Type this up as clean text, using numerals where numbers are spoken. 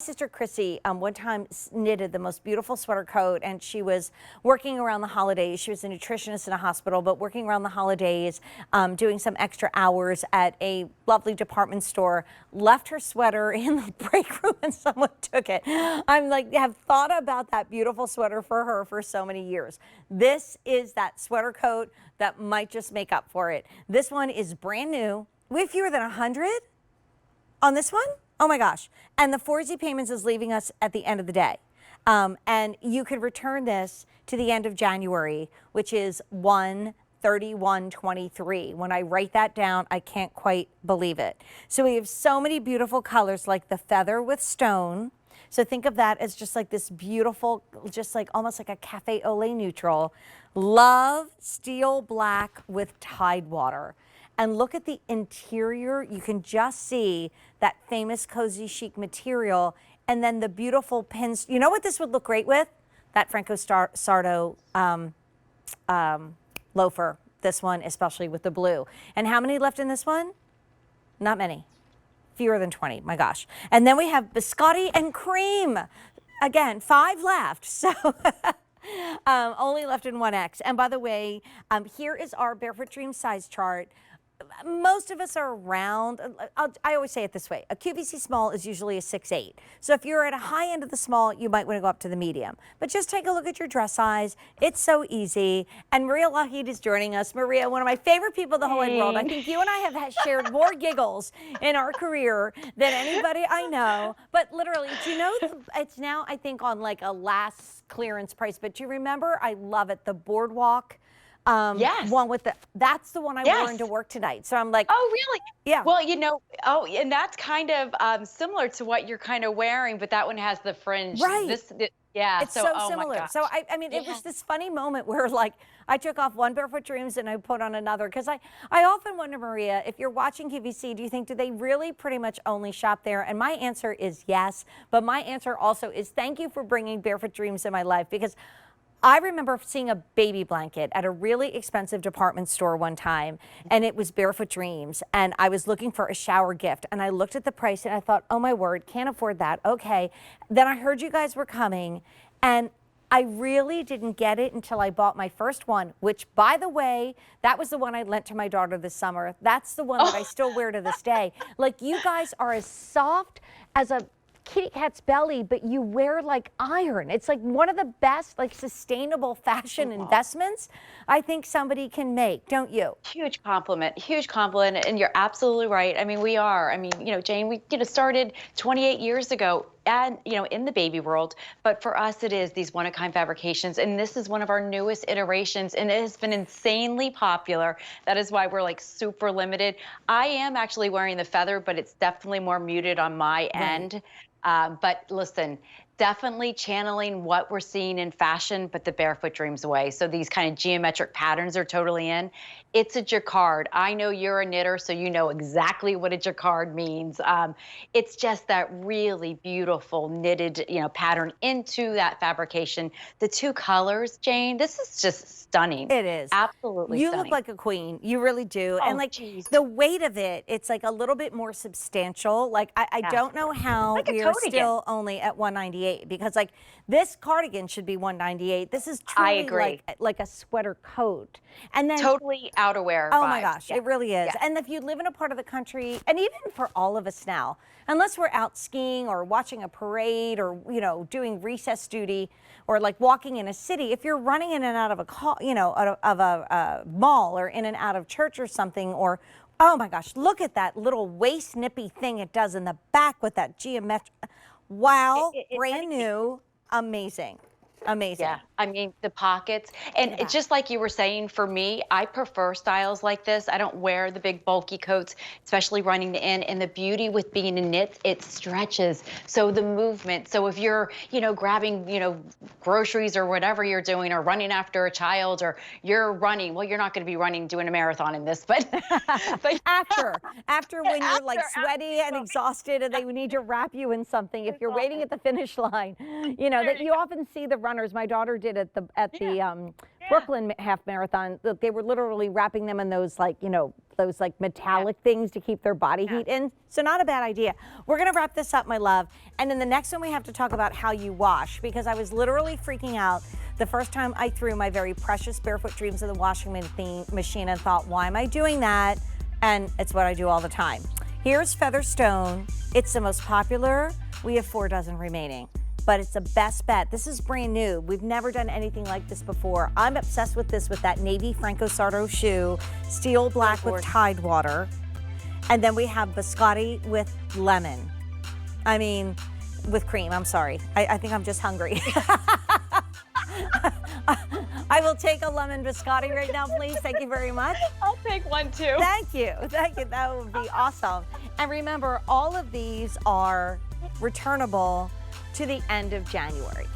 sister Chrissy one time knitted the most beautiful sweater coat, and she was working around the holidays. She was a nutritionist in a hospital, but working around the holidays, doing some extra hours at a lovely department store, left her sweater in the break room and someone took it. I'm like, have thought about that beautiful sweater for her for so many years. This is that sweater coat that might just make up for it. This one is brand new. We have fewer than 100 on this one. Oh my gosh. And the 4Z payments is leaving us at the end of the day. And you could return this to the end of January, which is 1/31/23. When I write that down, I can't quite believe it. So we have so many beautiful colors, like the feather with stone. So think of that as just like this beautiful, just like almost like a cafe au lait neutral. Love steel black with Tidewater. And look at the interior. You can just see that famous CozyChic material, and then the beautiful pins. You know what this would look great with? That Franco Sardo loafer. This one, especially with the blue. And how many left in this one? Not many. Fewer than 20, my gosh. And then we have biscotti and cream. Again, 5 left. So only left in 1X. And by the way, here is our Barefoot Dreams size chart. Most of us are around, I always say it this way, a QVC small is usually a 6'8". So if you're at a high end of the small, you might want to go up to the medium. But just take a look at your dress size. It's so easy. And Maria Lougheed is joining us. Maria, one of my favorite people in the whole wide world. I think you and I have shared more giggles in our career than anybody I know. But literally, do you know, it's now, I think, on like a last clearance price. But do you remember, I love it, the Boardwalk yes. one with that's the one I wore into work tonight. So I'm like, oh, really? Yeah. Well, you know, and that's kind of similar to what you're kind of wearing, but that one has the fringe. Right. Yeah. It's so similar. So I mean, it was this funny moment where like I took off one Barefoot Dreams and I put on another, because I often wonder, Maria, if you're watching QVC, do you think, do they really pretty much only shop there? And my answer is yes. But my answer also is thank you for bringing Barefoot Dreams in my life, because I remember seeing a baby blanket at a really expensive department store one time, and it was Barefoot Dreams, and I was looking for a shower gift, and I looked at the price and I thought, oh my word, can't afford that. Okay. Then I heard you guys were coming, and I really didn't get it until I bought my first one, which, by the way, that was the one I lent to my daughter this summer. That's the one that I still wear to this day. Like, you guys are as soft as a kitty cat's belly, but you wear like iron. It's like one of the best, like, sustainable fashion investments I think somebody can make, don't you? Huge compliment, and you're absolutely right. I mean, we are. I mean, you know, Jane, we started 28 years ago, and in the baby world, but for us, it is these one-of-kind fabrications, and this is one of our newest iterations, and it has been insanely popular. That is why we're like super limited. I am actually wearing the feather, but it's definitely more muted on my end. But listen, definitely channeling what we're seeing in fashion, but the Barefoot Dreams way. So these kind of geometric patterns are totally in. It's a jacquard. I know you're a knitter, so you know exactly what a jacquard means. It's just that really beautiful knitted, pattern into that fabrication. The 2 colors, Jane, this is just stunning. It is. Absolutely You stunning. look like a queen. You really do. Oh, and like geez. the weight of it, it's like a little bit more substantial. Like I don't know how like we are still only at $198, because like this cardigan should be $198. This is truly like a sweater coat. And then totally outerwear. Oh vibes. my gosh, it really is. And if you live in a part of the country, and even for all of us now, unless we're out skiing or watching a parade or doing recess duty or like walking in a city, if you're running in and out of a a mall or in and out of church or something, or oh my gosh, look at that little waist nippy thing it does in the back with that geometric. Wow, brand new, amazing. Amazing. Yeah, I mean, the pockets. And it's just like you were saying, for me, I prefer styles like this. I don't wear the big bulky coats, especially running in. And the beauty with being in knits, it stretches. So the movement. So if you're, grabbing, groceries or whatever you're doing, or running after a child, or you're running, well, you're not going to be running, doing a marathon in this, but, after when you're like sweaty and exhausted and they need to wrap you in something, if you're waiting at the finish line, that you often see the runners. My daughter did did at the Brooklyn half marathon. They were literally wrapping them in those those metallic things to keep their body heat in. So not a bad idea. We're gonna wrap this up, my love. And then the next one we have to talk about how you wash, because I was literally freaking out the first time I threw my very precious Barefoot Dreams in the washing machine and thought, why am I doing that? And it's what I do all the time. Here's Featherstone. It's the most popular. We have 4 dozen remaining, but it's the best bet. This is brand new. We've never done anything like this before. I'm obsessed with this, with that navy Franco Sarto shoe, steel black with Tide water. And then we have biscotti with lemon. I mean, with cream, I'm sorry. I think I'm just hungry. I will take a lemon biscotti right now, please. Thank you very much. I'll take one too. Thank you. Thank you. That would be awesome. And remember, all of these are returnable to the end of January.